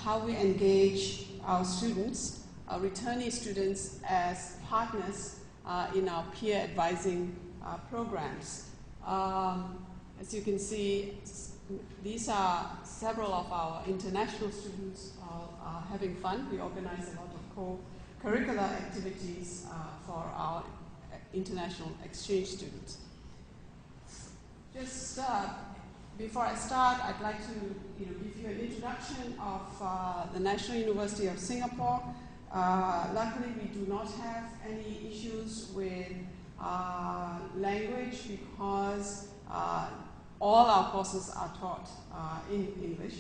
how we engage our students, our returnee students, as partners in our peer advising programs. As you can see, these are several of our international students having fun. We organize a lot of co-curricular activities for our international exchange students. Just before I start, I'd like to give you an introduction of the National University of Singapore. Luckily, we do not have any issues with language because all our courses are taught in English,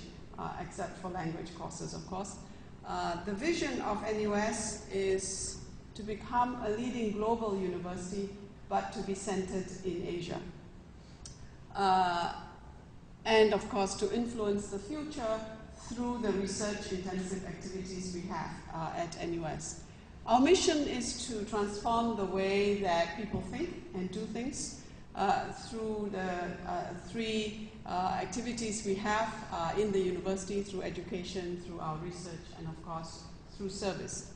except for language courses, of course. The vision of NUS is to become a leading global university, but to be centered in Asia. And of course, to influence the future through the research-intensive activities we have at NUS. Our mission is to transform the way that people think and do things through the three activities we have in the university, through education, through our research, and of course, through service.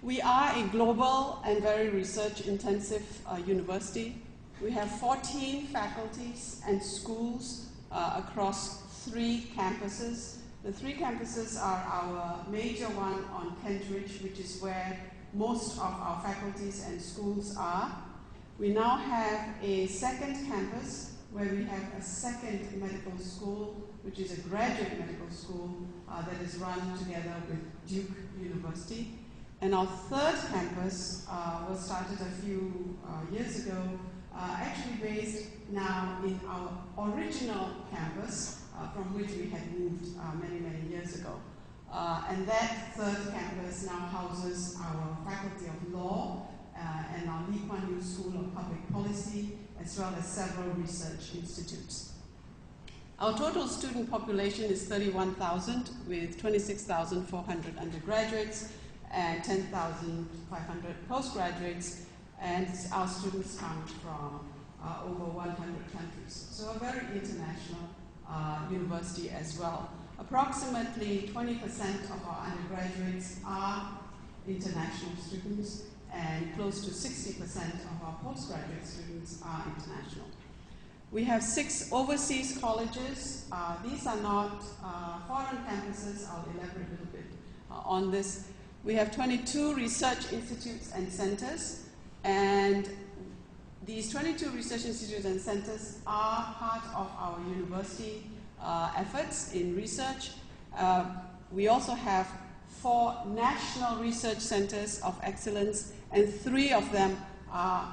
We are a global and very research-intensive university. We have 14 faculties and schools across 3 campuses. The 3 campuses are our major one on Kent Ridge, which is where most of our faculties and schools are. We now have a second campus where we have a second medical school, which is a graduate medical school that is run together with Duke University. And our third campus was started a few years ago, actually based now in our original campus, from which we had moved many, many years ago. And that third campus now houses our Faculty of Law and our Lee Kuan Yew School of Public Policy, as well as several research institutes. Our total student population is 31,000, with 26,400 undergraduates and 10,500 postgraduates, and our students come from over 100 countries. So a very international university as well. Approximately 20% of our undergraduates are international students, and close to 60% of our postgraduate students are international. We have 6 overseas colleges. These are not foreign campuses. I'll elaborate a little bit on this. We have 22 research institutes and centers, and these 22 research institutes and centers are part of our university efforts in research. We also have 4 national research centers of excellence, and 3 of them are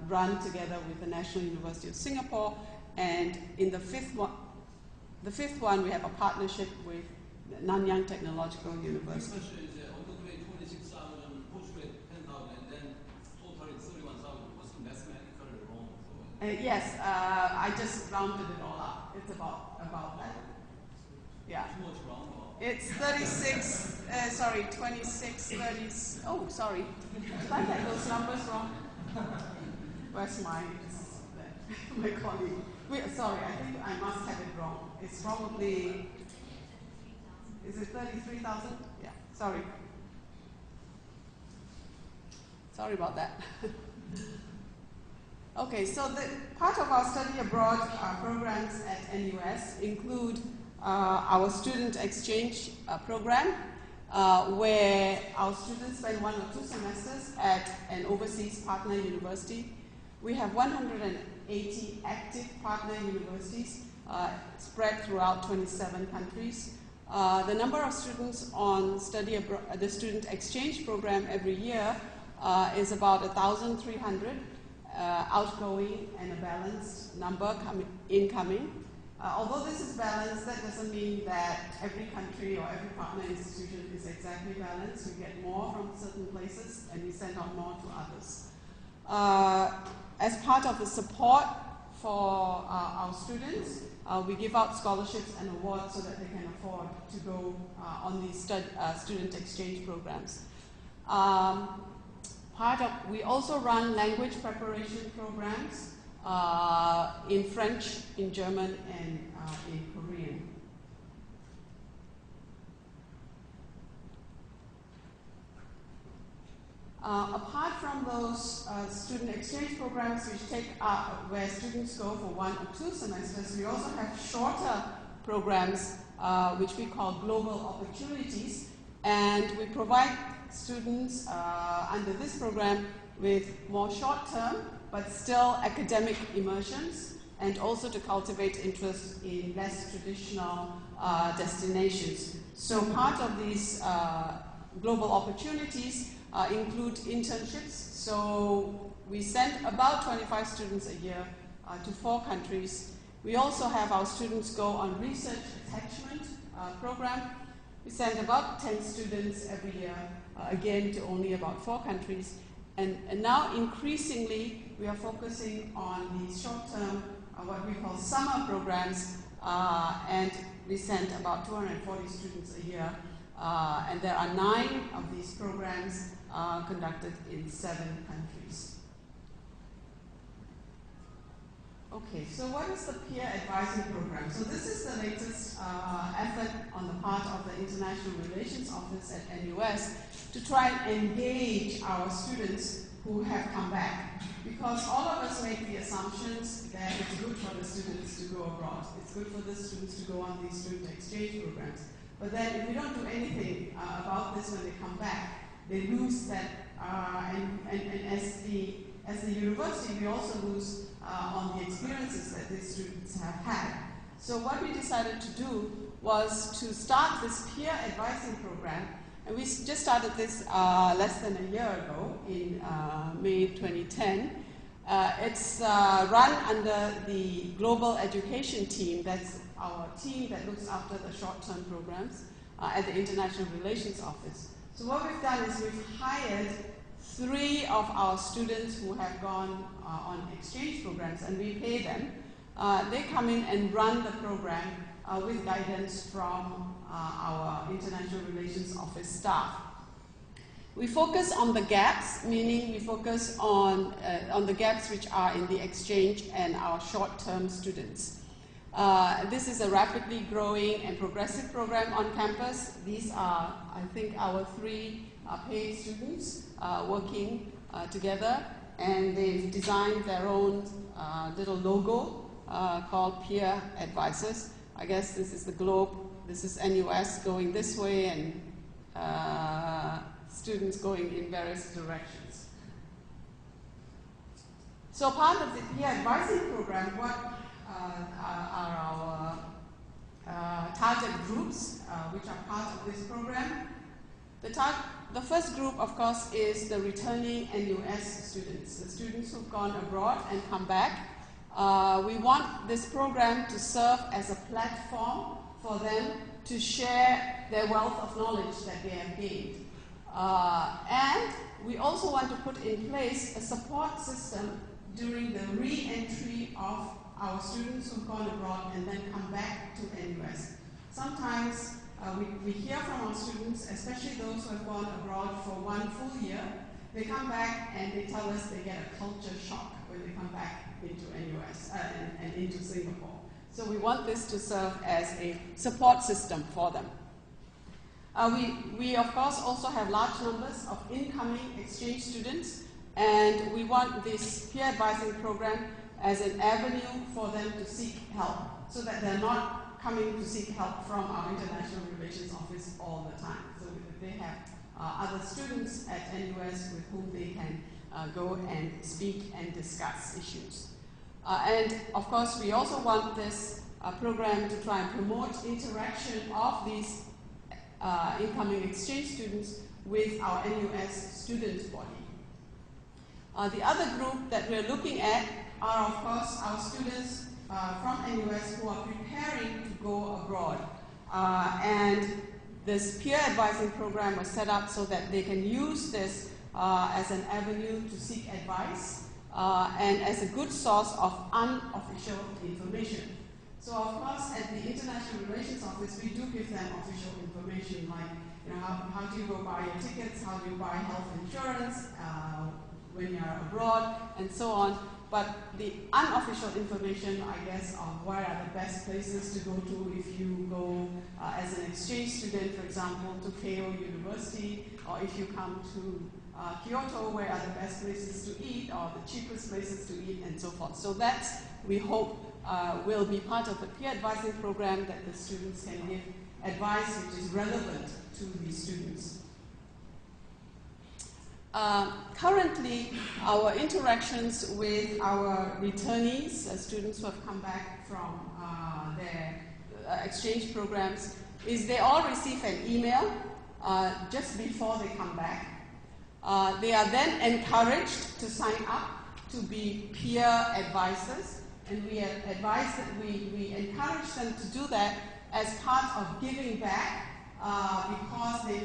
run together with the National University of Singapore. And in the fifth one, we have a partnership with Nanyang Technological University. Undergrad 26,000, postgrad 10,000, and then total 31,000. Was mathematically wrong? Yes, I just rounded it all up. It's about that. Yeah. Too much wrong? It's 36, 26, 30. Oh, sorry. Did I get those numbers wrong? Where's my colleague? Sorry, I think I must have it wrong. It's probably, is it 33,000? Yeah, sorry. Sorry about that. Okay, so the part of our study abroad programs at NUS include our student exchange program, where our students spend 1 or 2 semesters at an overseas partner university. We have 180 active partner universities spread throughout 27 countries. The number of students on the student exchange program every year is about 1,300 outgoing and a balanced number incoming. Although this is balanced, that doesn't mean that every country or every partner institution is exactly balanced. We get more from certain places and we send out more to others. As part of the support for our students, we give out scholarships and awards so that they can afford to go on these student exchange programs. We also run language preparation programs in French, in German, and in Korean. Apart from those student exchange programs where students go for 1 or 2 semesters, we also have shorter programs which we call global opportunities, and we provide students under this program with more short-term but still academic immersions, and also to cultivate interest in less traditional destinations. So part of these global opportunities include internships. So we send about 25 students a year to 4 countries. We also have our students go on research attachment program. We send about 10 students every year, again to only about 4 countries. And now increasingly we are focusing on these short-term, what we call summer programs, and we send about 240 students a year. And there are 9 of these programs conducted in 7 countries. Okay, so what is the peer advising program? So this is the latest effort on the part of the International Relations Office at NUS to try and engage our students who have come back. Because all of us make the assumptions that it's good for the students to go abroad. It's good for the students to go on these student exchange programs. But then if we don't do anything about this when they come back, they lose that, and as the university, we also lose on the experiences that these students have had. So what we decided to do was to start this peer advising program, and we just started this less than a year ago in May 2010. It's run under the Global Education Team. That's our team that looks after the short-term programs at the International Relations Office. So what we've done is we've hired 3 of our students who have gone on exchange programs, and we pay them. They come in and run the program with guidance from our International Relations Office staff. We focus on the gaps, meaning we focus on the gaps which are in the exchange and our short-term students. This is a rapidly growing and progressive program on campus. These are, I think, our 3 paid students working together, and they've designed their own little logo called Peer Advisors. I guess this is the globe, this is NUS going this way, and students going in various directions. So part of the peer advising program, what are our target groups which are part of this program? The first group, of course, is the returning NUS students, the students who've gone abroad and come back. We want this program to serve as a platform for them to share their wealth of knowledge that they have gained. And we also want to put in place a support system during the re-entry of our students who've gone abroad and then come back to NUS. Sometimes we hear from our students, especially those who have gone abroad for 1 full year, they come back and they tell us they get a culture shock when they come back into NUS and into Singapore. So we want this to serve as a support system for them. We of course also have large numbers of incoming exchange students, and we want this peer advising program as an avenue for them to seek help, so that they're not coming to seek help from our International Relations Office all the time. So they have other students at NUS with whom they can go and speak and discuss issues. And of course, we also want this program to try and promote interaction of these incoming exchange students with our NUS student body. The other group that we're looking at are, of course, our students from NUS who are preparing to go abroad. And this peer advising program was set up so that they can use this as an avenue to seek advice and as a good source of unofficial information. So, of course, at the International Relations Office, we do give them official information, like how do you go buy your tickets, how do you buy health insurance when you're abroad, and so on. But the unofficial information, I guess, of where are the best places to go to if you go as an exchange student, for example, to Kyoto University, or if you come to Kyoto, where are the best places to eat or the cheapest places to eat, and so forth. So that's, we hope, will be part of the peer advising program, that the students can give advice which is relevant to the students. Currently, our interactions with our returnees, students who have come back from their exchange programs, is they all receive an email just before they come back. They are then encouraged to sign up to be peer advisors, and we advise that we encourage them to do that as part of giving back, because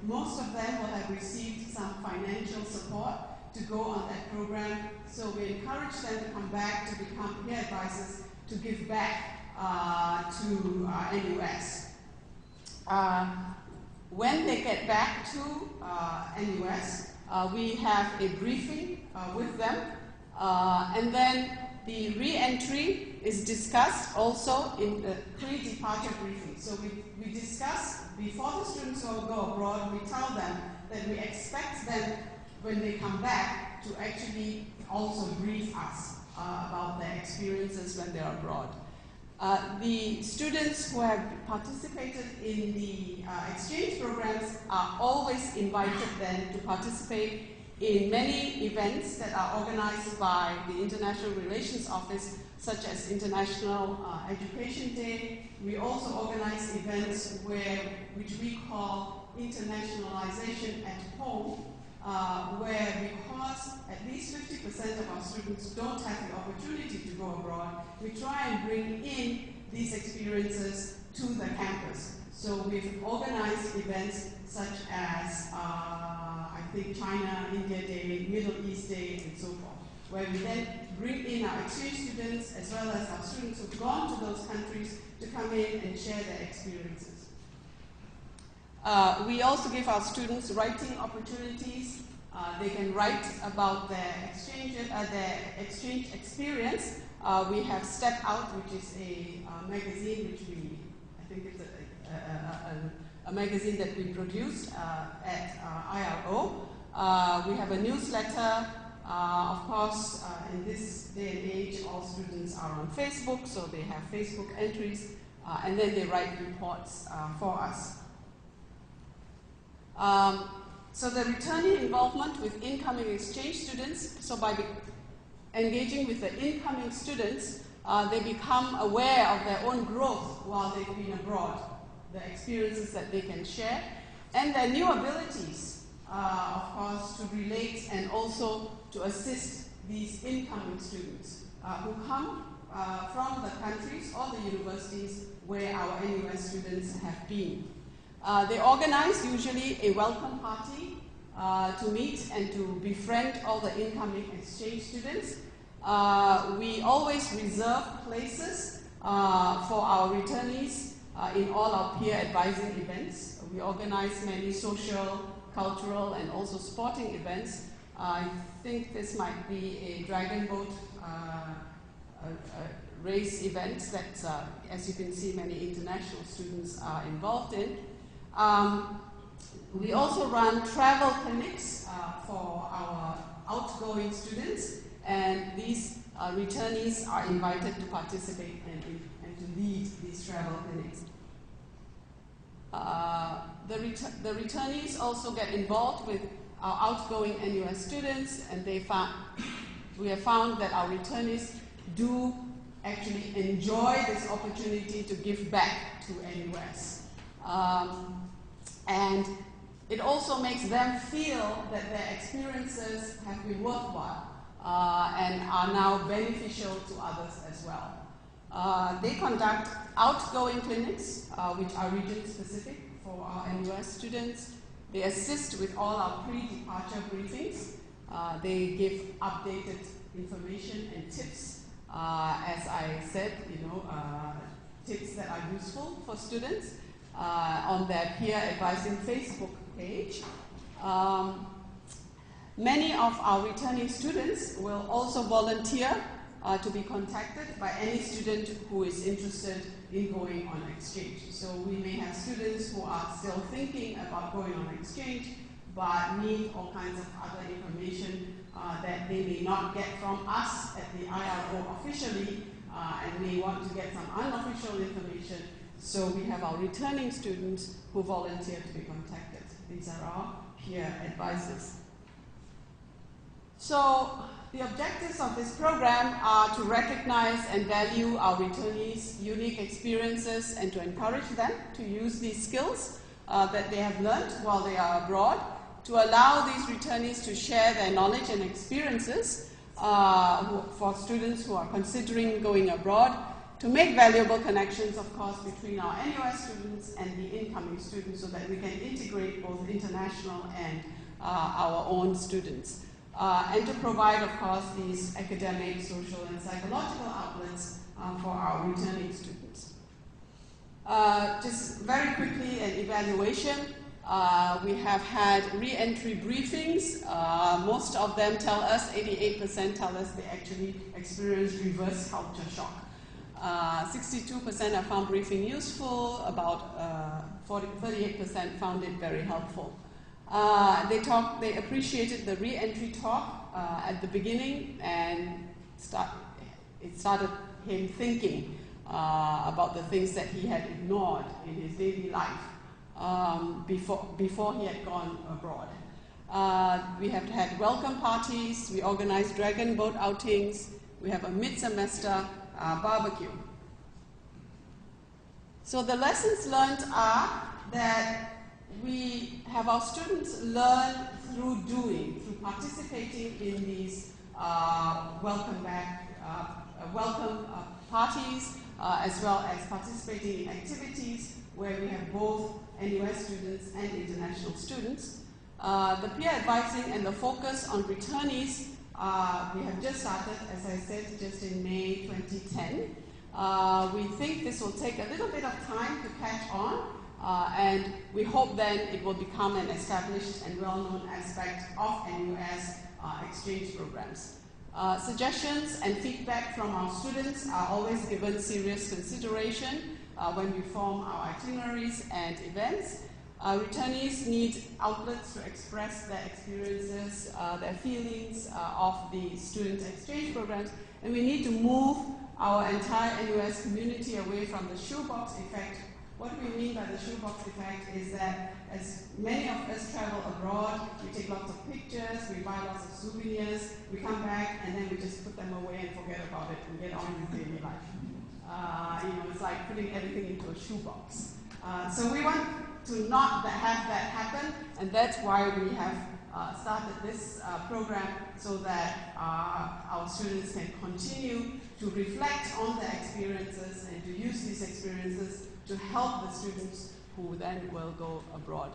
most of them will have received some financial support to go on that program. So we encourage them to come back to become peer advisors to give back to NUS. When they get back to NUS, we have a briefing with them, and then the re-entry is discussed also in the pre-departure briefing. So we discuss before the students go abroad. We tell them that we expect them, when they come back, to actually also brief us about their experiences when they're abroad. The students who have participated in the exchange programs are always invited then to participate in many events that are organized by the International Relations Office, such as International Education Day. We also organize events which we call internationalization at home, where, because at least 50% of our students don't have the opportunity to go abroad, we try and bring in these experiences to the campus. So we've organized events such as, I think, China, India Day, Middle East Day, and so forth, where we then bring in our exchange students as well as our students who've gone to those countries to come in and share their experiences. We also give our students writing opportunities. They can write about their exchange experience. We have Step Out, which is a magazine which I think it's a magazine that we produced at IRO. We have a newsletter. Of course, in this day and age, all students are on Facebook, so they have Facebook entries, and then they write reports for us. So the returnee involvement with incoming exchange students, so by engaging with the incoming students, they become aware of their own growth while they've been abroad, the experiences that they can share, and their new abilities, of course, to relate and also to assist these incoming students who come from the countries or the universities where our NUS students have been. They organize usually a welcome party to meet and to befriend all the incoming exchange students. We always reserve places for our returnees in all our peer advising events. We organize many social, cultural, and also sporting events. I think this might be a dragon boat race event that, as you can see, many international students are involved in. We also run travel clinics for our outgoing students, and these returnees are invited to participate and to lead these travel clinics. The returnees also get involved with our outgoing NUS students, and we have found that our returnees do actually enjoy this opportunity to give back to NUS. And it also makes them feel that their experiences have been worthwhile and are now beneficial to others as well. They conduct outgoing clinics, which are region-specific for our NUS students. They assist with all our pre-departure briefings. They give updated information and tips. As I said, tips that are useful for students on their peer advising Facebook page. Many of our returning students will also volunteer to be contacted by any student who is interested in going on exchange. So we may have students who are still thinking about going on exchange, but need all kinds of other information that they may not get from us at the IRO officially, and may want to get some unofficial information. So we have our returning students who volunteer to be contacted. These are our peer advisors. So the objectives of this program are to recognize and value our returnees' unique experiences and to encourage them to use these skills that they have learned while they are abroad, to allow these returnees to share their knowledge and experiences for students who are considering going abroad, to make valuable connections, of course, between our NUS students and the incoming students so that we can integrate both international and our own students. And to provide, of course, these academic, social, and psychological outlets for our returning students. Just very quickly, an evaluation. We have had re-entry briefings. Most of them tell us, 88% tell us they actually experienced reverse culture shock. 62% have found briefing useful, about 38% found it very helpful. They appreciated the re-entry talk at the beginning, and it started him thinking about the things that he had ignored in his daily life before he had gone abroad. We have had welcome parties, we organized dragon boat outings, we have a mid-semester barbecue. So the lessons learned are that we have our students learn through doing, through participating in these welcome parties, as well as participating in activities where we have both NUS students and international students. The peer advising and the focus on returnees, we have just started, as I said, just in May 2010. We think this will take a little bit of time to catch on, and we hope then it will become an established and well-known aspect of NUS exchange programs. Suggestions and feedback from our students are always given serious consideration when we form our itineraries and events. Returnees need outlets to express their experiences, their feelings of the student exchange programs, and we need to move our entire NUS community away from the shoebox effect. What we mean by the shoebox effect is that as many of us travel abroad, we take lots of pictures, we buy lots of souvenirs, we come back and then we just put them away and forget about it and get on with daily life. It's like putting everything into a shoebox. So we want to not have that happen, and that's why we have started this program so that our students can continue to reflect on their experiences and to use these experiences to help the students who then will go abroad.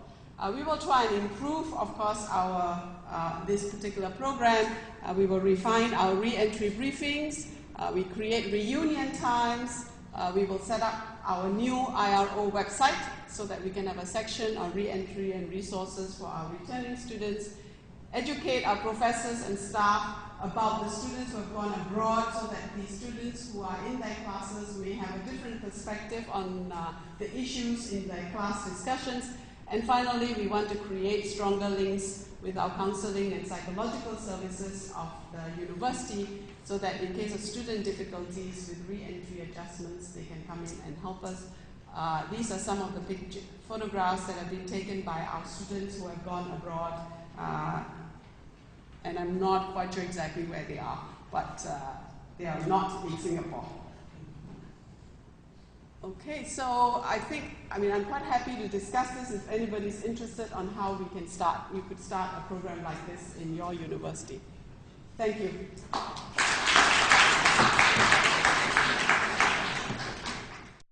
We will try and improve, of course, this particular program. We will refine our re-entry briefings. We create reunion times. We will set up our new IRO website so that we can have a section on re-entry and resources for our returning students. Educate our professors and staff about the students who have gone abroad so that the students who are in their classes may have a different perspective on the issues in their class discussions. And finally, we want to create stronger links with our counseling and psychological services of the university so that in case of student difficulties with re-entry adjustments, they can come in and help us. These are some of the photographs that have been taken by our students who have gone abroad. And I'm not quite sure exactly where they are, but they are not in Singapore. Okay, so I'm quite happy to discuss this if anybody's interested on how we can start. You could start a program like this in your university. Thank you.